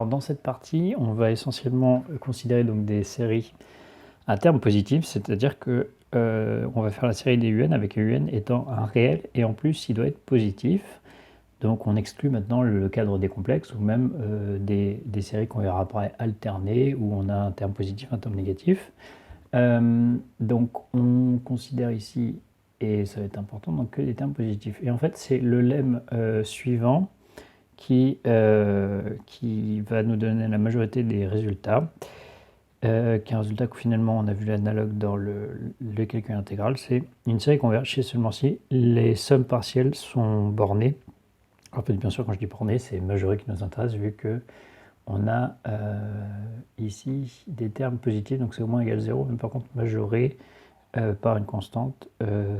Alors, dans cette partie, on va essentiellement considérer donc des séries à terme positif, c'est-à-dire que on va faire la série des UN avec UN étant un réel et en plus il doit être positif. Donc on exclut maintenant le cadre des complexes ou même des séries qu'on verra après alternées où on a un terme positif, un terme négatif. Donc on considère ici, et ça va être important, donc que les termes positifs. Et en fait c'est le lemme suivant qui va nous donner la majorité des résultats. Qui est un résultat que finalement on a vu l'analogue dans le calcul intégral, c'est une série converge si et seulement si les sommes partielles sont bornées. En fait, bien sûr, quand je dis bornées, c'est majoré qui nous intéresse, vu que on a ici des termes positifs, donc c'est au moins égal 0, mais par contre majoré par une constante,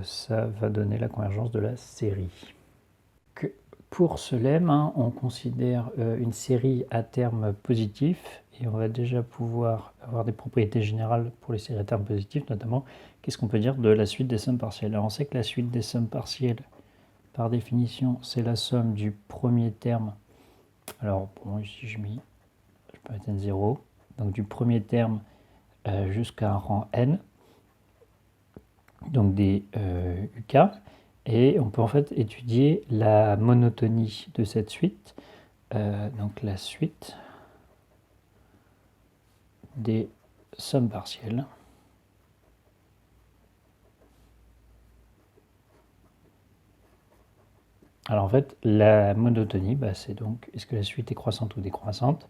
ça va donner la convergence de la série. Pour ce lemme, on considère une série à terme positif et on va déjà pouvoir avoir des propriétés générales pour les séries à terme positif, notamment qu'est-ce qu'on peut dire de la suite des sommes partielles. Alors on sait que la suite des sommes partielles, par définition, c'est la somme du premier terme. Alors bon, ici je peux mettre n0, donc du premier terme jusqu'à un rang n, donc des UK. Et on peut en fait étudier la monotonie de cette suite. Donc la suite des sommes partielles. Alors en fait, la monotonie, c'est donc, est-ce que la suite est croissante ou décroissante?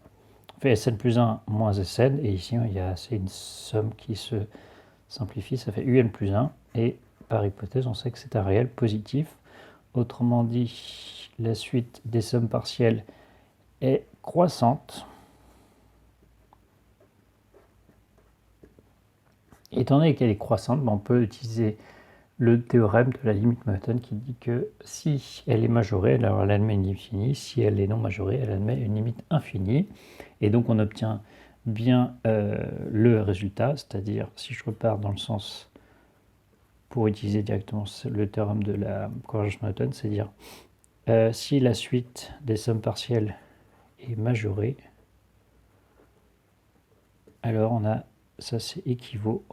On fait Sn plus 1 moins Sn, et ici, c'est une somme qui se simplifie, ça fait Un plus 1, et par hypothèse, on sait que c'est un réel positif. Autrement dit, la suite des sommes partielles est croissante. Étant donné qu'elle est croissante, on peut utiliser le théorème de la limite monotone qui dit que si elle est majorée, alors elle admet une limite finie, si elle est non majorée, elle admet une limite infinie. Et donc on obtient bien le résultat, c'est-à-dire si je repars dans le sens pour utiliser directement le théorème de la convergence monotone, c'est-à-dire si la suite des sommes partielles est majorée, alors on a, ça c'est équivaut,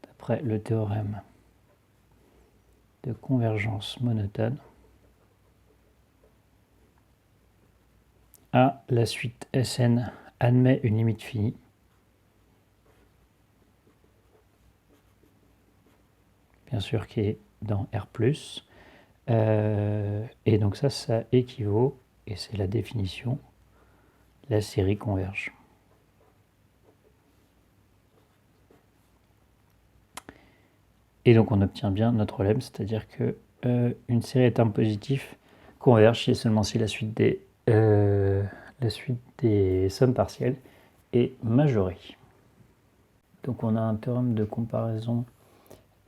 d'après le théorème de convergence monotone, à la suite Sn admet une limite finie. Bien sûr qui est dans R+. Et donc ça équivaut, et c'est la définition, la série converge. Et donc on obtient bien notre lemme, c'est-à-dire que une série à terme positif converge si et seulement si la suite des sommes partielles est majorée. Donc on a un théorème de comparaison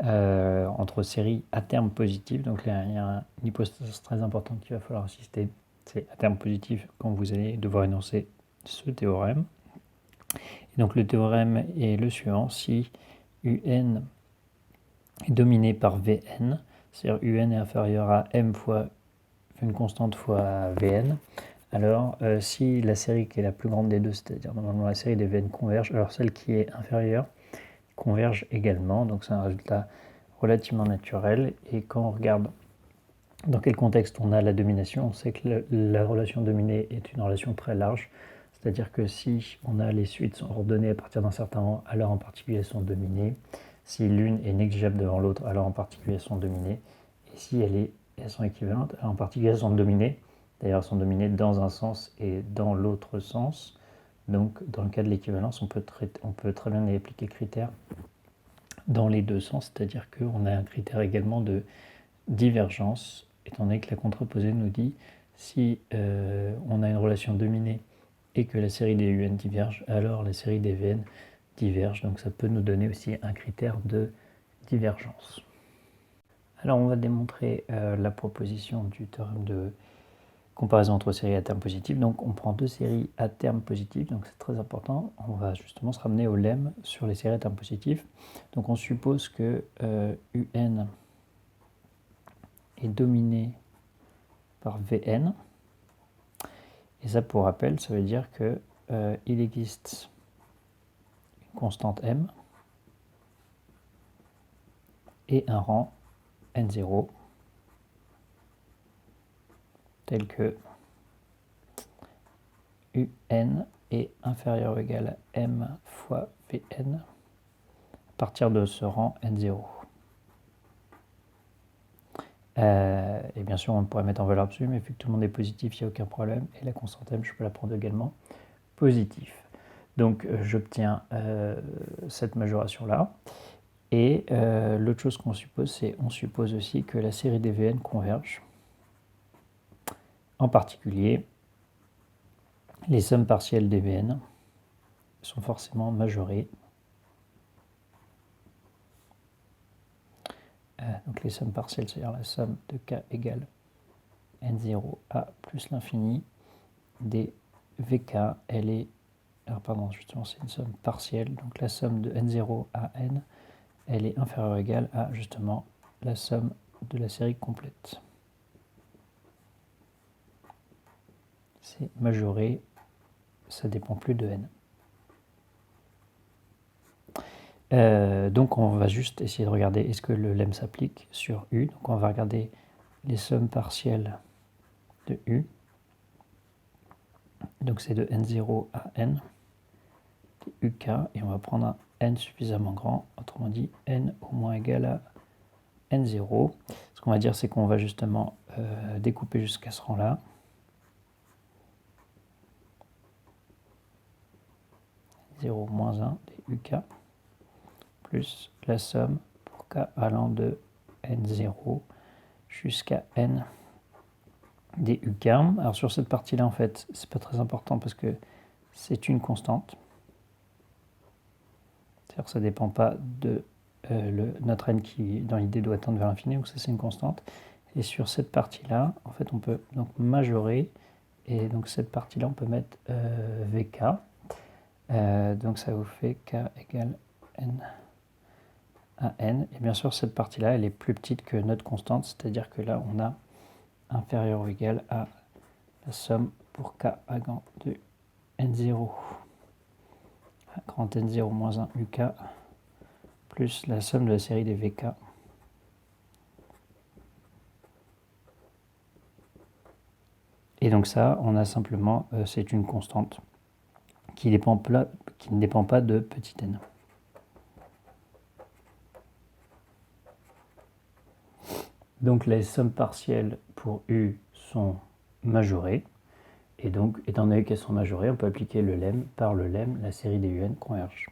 entre séries à terme positif. Donc là, il y a une hypothèse très importante qu'il va falloir insister, c'est à terme positif quand vous allez devoir énoncer ce théorème. Et donc le théorème est le suivant: si UN est dominé par Vn, c'est-à-dire UN est inférieur à m fois une constante fois Vn, alors si la série qui est la plus grande des deux, c'est-à-dire normalement la série des Vn converge, alors celle qui est inférieure converge également. Donc c'est un résultat relativement naturel. Et quand on regarde dans quel contexte on a la domination, on sait que la relation dominée est une relation très large. C'est-à-dire que si on a les suites sont ordonnées à partir d'un certain rang, alors en particulier elles sont dominées. Si l'une est négligeable devant l'autre, alors en particulier elles sont dominées. Et si elles sont équivalentes, alors en particulier elles sont dominées. D'ailleurs, elles sont dominées dans un sens et dans l'autre sens. Donc, dans le cas de l'équivalence, on peut très bien appliquer le critère dans les deux sens, c'est-à-dire qu'on a un critère également de divergence, étant donné que la contreposée nous dit si on a une relation dominée et que la série des UN diverge, alors la série des Vn diverge. Donc ça peut nous donner aussi un critère de divergence. Alors on va démontrer la proposition du théorème de comparaison entre séries à terme positif. Donc on prend deux séries à terme positif, donc c'est très important. On va justement se ramener au lemme sur les séries à terme positif. Donc on suppose que UN est dominé par Vn. Et ça, pour rappel, ça veut dire que il existe une constante m et un rang n0 tel que un est inférieur ou égal à m fois vn à partir de ce rang n0. Et bien sûr, on pourrait mettre en valeur absolue, mais vu que tout le monde est positif, il n'y a aucun problème. Et la constante m, je peux la prendre également positif. Donc, j'obtiens cette majoration-là. Et l'autre chose qu'on suppose, c'est on suppose aussi que la série des Vn converge. En particulier, les sommes partielles des Vn sont forcément majorées. Donc les sommes partielles, c'est-à-dire la somme de k égale n0 à plus l'infini des vk, elle est... Alors pardon, justement, c'est une somme partielle. Donc la somme de n0 à n, elle est inférieure ou égale à justement la somme de la série complète. C'est majoré, ça dépend plus de n. Donc on va juste essayer de regarder est-ce que le lemme s'applique sur U. Donc on va regarder les sommes partielles de U. Donc c'est de n0 à n, uk, et on va prendre un n suffisamment grand, autrement dit n au moins égal à n0. Ce qu'on va dire, c'est qu'on va justement découper jusqu'à ce rang-là. 0 moins 1 des uk, plus la somme pour k allant de n0 jusqu'à n des uk. Alors sur cette partie-là, en fait, c'est pas très important parce que c'est une constante. C'est-à-dire que ça ne dépend pas de notre n qui, dans l'idée, doit tendre vers l'infini, donc ça c'est une constante. Et sur cette partie-là, en fait, on peut donc majorer, et donc cette partie-là, on peut mettre vk. Donc ça vous fait k égale n à n. Et bien sûr, cette partie-là, elle est plus petite que notre constante, c'est-à-dire que là, on a inférieur ou égal à la somme pour k à grand de n0 à grand n0 moins 1 uk plus la somme de la série des vk. Et donc ça, on a simplement, c'est une constante qui ne dépend pas de petit n. Donc les sommes partielles pour U sont majorées. Et donc, étant donné qu'elles sont majorées, on peut appliquer le lemme. Par le lemme, la série des UN converge.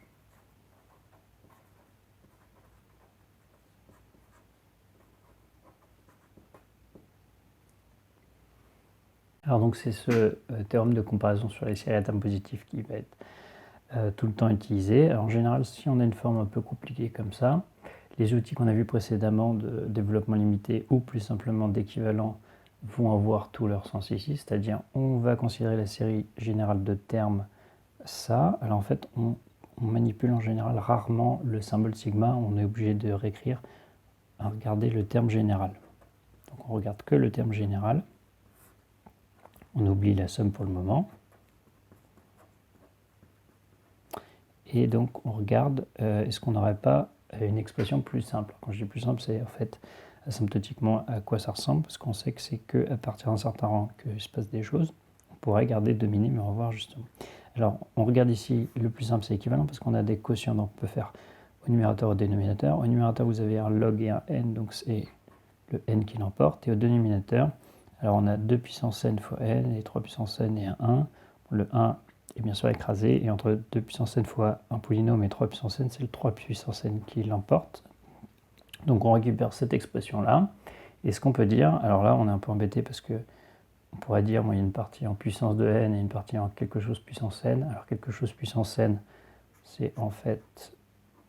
Alors donc c'est ce théorème de comparaison sur les séries à termes positifs qui va être tout le temps utilisé. Alors, en général, si on a une forme un peu compliquée comme ça, les outils qu'on a vus précédemment de développement limité ou plus simplement d'équivalent vont avoir tout leur sens ici, c'est-à-dire on va considérer la série générale de termes ça. Alors en fait, on manipule en général rarement le symbole sigma, on est obligé de réécrire à regarder le terme général. Donc on regarde que le terme général. On oublie la somme pour le moment. Et donc on regarde, est-ce qu'on n'aurait pas une expression plus simple. Quand je dis plus simple, c'est en fait asymptotiquement à quoi ça ressemble, parce qu'on sait que c'est qu'à partir d'un certain rang qu'il se passe des choses. On pourrait garder dominé, mais on va voir justement. Alors on regarde ici, le plus simple c'est équivalent, parce qu'on a des quotients, donc on peut faire au numérateur et au dénominateur. Au numérateur, vous avez un log et un n, donc c'est le n qui l'emporte. Et au dénominateur, alors on a 2 puissance n fois n, et 3 puissance n et un 1. Le 1 est bien sûr écrasé, et entre 2 puissance n fois un polynôme et 3 puissance n, c'est le 3 puissance n qui l'emporte. Donc on récupère cette expression-là. Et ce qu'on peut dire, alors là on est un peu embêté parce que on pourrait dire, moi il y a une partie en puissance de n et une partie en quelque chose puissance n. Alors quelque chose puissance n, c'est en fait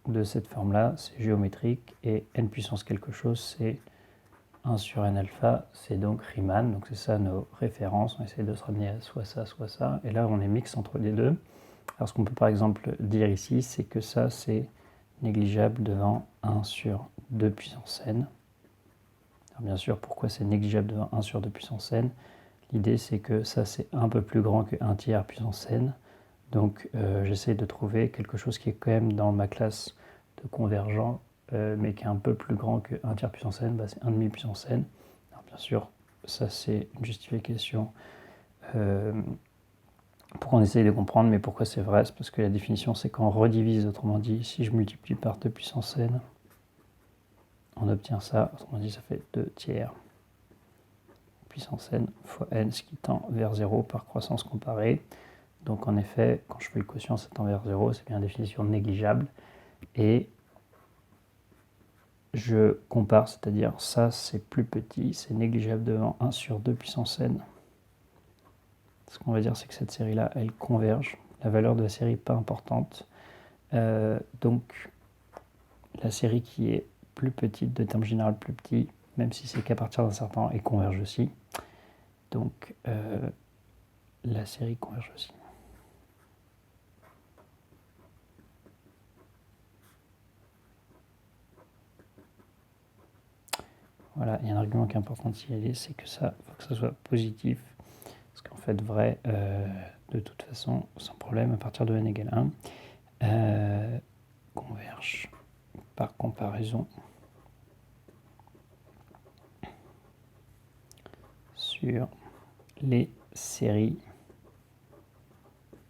de cette forme-là, c'est géométrique, et n puissance quelque chose, c'est 1 sur n alpha, c'est donc Riemann, donc c'est ça nos références, on essaie de se ramener à soit ça, et là on est mixte entre les deux. Alors ce qu'on peut par exemple dire ici, c'est que ça c'est négligeable devant 1 sur 2 puissance n. Alors bien sûr, pourquoi c'est négligeable devant 1 sur 2 puissance n? L'idée, c'est que ça, c'est un peu plus grand que 1 tiers puissance n. Donc, j'essaie de trouver quelque chose qui est quand même dans ma classe de convergent, mais qui est un peu plus grand que 1 tiers puissance n. Bah, c'est 1 demi puissance n. Alors, bien sûr, ça, c'est une justification pour qu'on essaye de comprendre. Mais pourquoi c'est vrai? C'est parce que la définition, c'est qu'on redivise. Autrement dit, si je multiplie par 2 puissance n, on obtient ça. Autrement dit, ça fait 2 tiers puissance n fois n, ce qui tend vers 0 par croissance comparée. Donc en effet, quand je fais le quotient, ça tend vers 0, c'est bien une définition négligeable. Et je compare, c'est-à-dire ça c'est plus petit, c'est négligeable devant 1 sur 2 puissance n. Ce qu'on va dire, c'est que cette série-là, elle converge. La valeur de la série n'est pas importante. Donc la série qui est plus petite, de terme général plus petit, même si c'est qu'à partir d'un certain temps, elle converge aussi. Donc la série converge aussi. Voilà, il y a un argument qui est important de signaler, c'est que ça, il faut que ça soit positif. Parce qu'en fait, vrai, de toute façon, sans problème, à partir de n égale 1, converge par comparaison sur les séries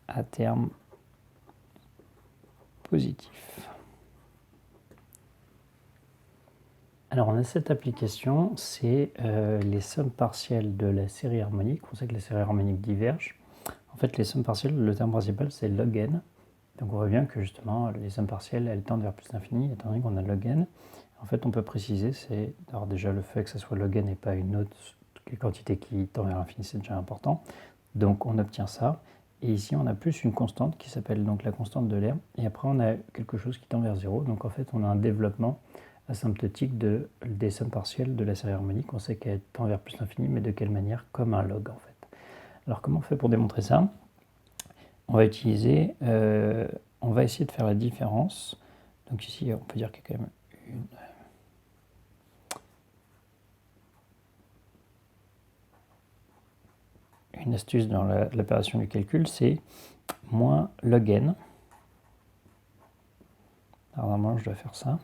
à terme positif. Alors on a cette application, c'est les sommes partielles de la série harmonique. On sait que les séries harmoniques divergent. En fait, les sommes partielles, le terme principal, c'est log n. Donc on voit bien que justement, les sommes partielles, elles tendent vers plus l'infini, étant donné qu'on a log n. En fait, on peut préciser, c'est alors déjà le fait que ce soit log n et pas une autre quantité qui tend vers l'infini, c'est déjà important. Donc on obtient ça. Et ici, on a plus une constante qui s'appelle donc la constante de l'air. Et après, on a quelque chose qui tend vers 0. Donc en fait, on a un développement asymptotique des sommes partielles de la série harmonique. On sait qu'elle tend vers plus l'infini, mais de quelle manière? Comme un log en fait. Alors comment on fait pour démontrer ça? On va utiliser, on va essayer de faire la différence. Donc ici, on peut dire qu'il y a quand même une astuce dans l'opération du calcul, c'est moins log n. Alors normalement, je dois faire ça.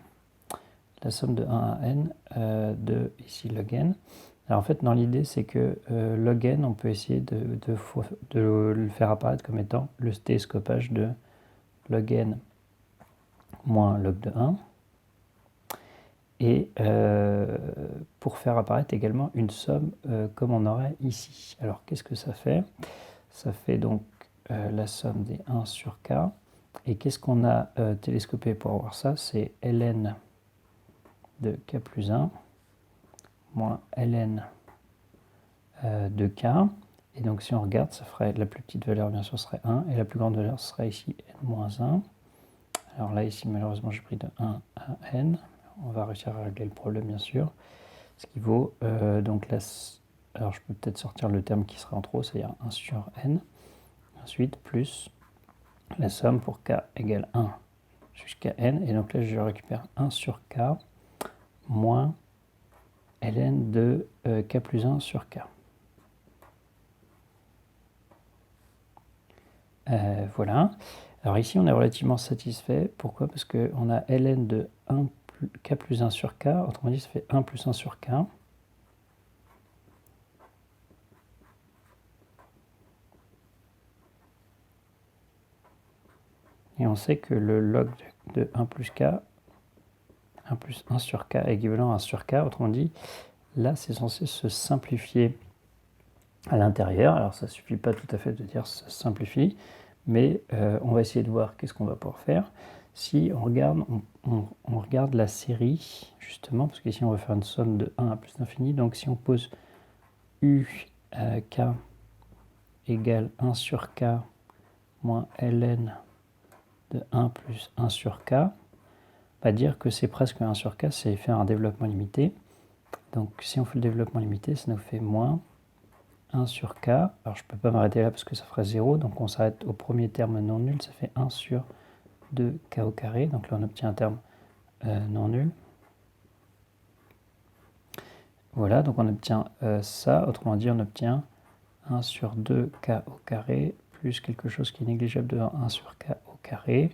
La somme de 1 à n de ici log n. Alors en fait, dans l'idée, c'est que log n, on peut essayer de le faire apparaître comme étant le télescopage de log n moins log de 1. Et pour faire apparaître également une somme comme on aurait ici. Alors qu'est-ce que ça fait? Ça fait donc la somme des 1 sur k. Et qu'est-ce qu'on a télescopé pour avoir ça? C'est ln de k plus 1 moins ln de k. Et donc si on regarde, ça ferait la plus petite valeur bien sûr serait 1 et la plus grande valeur serait ici n-1. Alors là ici malheureusement j'ai pris de 1 à n. On va réussir à régler le problème bien sûr. Ce qui vaut donc la... Alors je peux peut-être sortir le terme qui serait en trop, c'est-à-dire 1 sur n. Ensuite plus la somme pour k égale 1 jusqu'à n. Et donc là je récupère 1 sur k moins ln de k plus 1 sur k. Voilà. Alors ici, on est relativement satisfait. Pourquoi? Parce qu'on a ln de 1 k plus 1 sur k. Autrement dit, ça fait 1 plus 1 sur k. Et on sait que le log de 1 plus k, 1 plus 1 sur k est équivalent à 1 sur k. Autrement dit, là, c'est censé se simplifier à l'intérieur. Alors, ça ne suffit pas tout à fait de dire ça se simplifie, mais on va essayer de voir qu'est-ce qu'on va pouvoir faire. Si on regarde, on regarde la série, justement, parce qu'ici, on va faire une somme de 1 à plus l'infini. Donc, si on pose u k égale 1 sur k moins ln de 1 plus 1 sur k, va dire que c'est presque 1 sur k, c'est faire un développement limité. Donc si on fait le développement limité, ça nous fait moins 1 sur k. Alors je ne peux pas m'arrêter là parce que ça ferait 0, donc on s'arrête au premier terme non nul, ça fait 1 sur 2k au carré. Donc là on obtient un terme non nul. Voilà, donc on obtient ça, autrement dit on obtient 1 sur 2k au carré plus quelque chose qui est négligeable de 1 sur k au carré.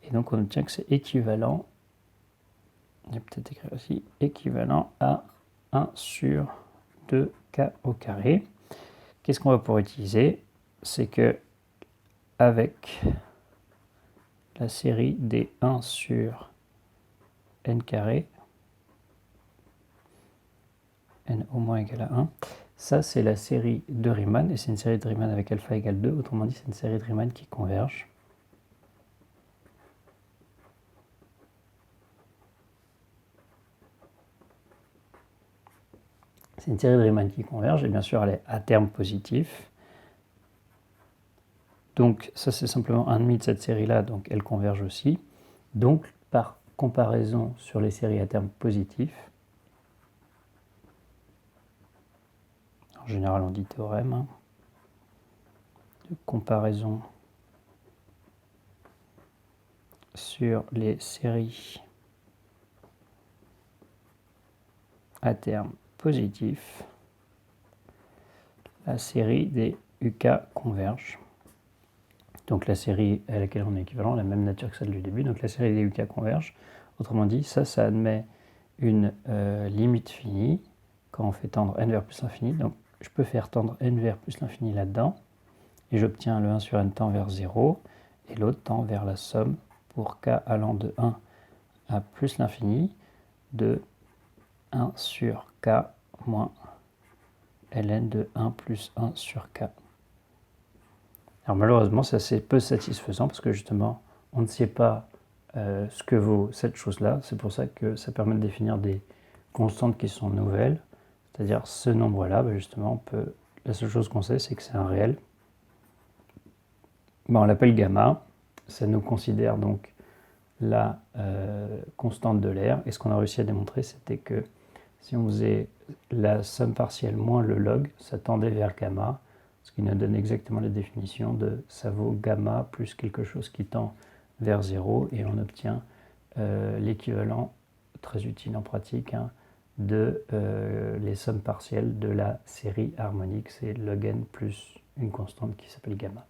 Et donc on obtient que c'est équivalent, j'ai peut-être écrit aussi, équivalent à 1 sur 2k au carré. Qu'est-ce qu'on va pouvoir utiliser? C'est que avec la série des 1 sur n carré, n au moins égale à 1, ça c'est la série de Riemann, et c'est une série de Riemann avec alpha égale 2, autrement dit c'est une série de Riemann qui converge. C'est une série de Riemann qui converge, et bien sûr elle est à terme positif. Donc ça c'est simplement un demi de cette série-là, donc elle converge aussi. Donc par comparaison sur les séries à terme positif, en général on dit théorème, de comparaison sur les séries à terme positif, la série des UK converge. Donc la série à laquelle on est équivalent, la même nature que celle du début, donc la série des UK converge. Autrement dit, ça admet une limite finie quand on fait tendre n vers plus l'infini. Donc je peux faire tendre n vers plus l'infini là-dedans, et j'obtiens le 1 sur n tend vers 0, et l'autre tend vers la somme pour k allant de 1 à plus l'infini de 1 sur k moins ln de 1 plus 1 sur k. Alors malheureusement, c'est assez peu satisfaisant parce que justement, on ne sait pas ce que vaut cette chose-là. C'est pour ça que ça permet de définir des constantes qui sont nouvelles. C'est-à-dire ce nombre-là, justement, la seule chose qu'on sait, c'est que c'est un réel. On l'appelle gamma. Ça nous considère donc la constante de l'air. Et ce qu'on a réussi à démontrer, c'était que si on faisait la somme partielle moins le log, ça tendait vers gamma, ce qui nous donne exactement la définition de ça vaut gamma plus quelque chose qui tend vers 0, et on obtient l'équivalent, très utile en pratique, de les sommes partielles de la série harmonique, c'est log n plus une constante qui s'appelle gamma.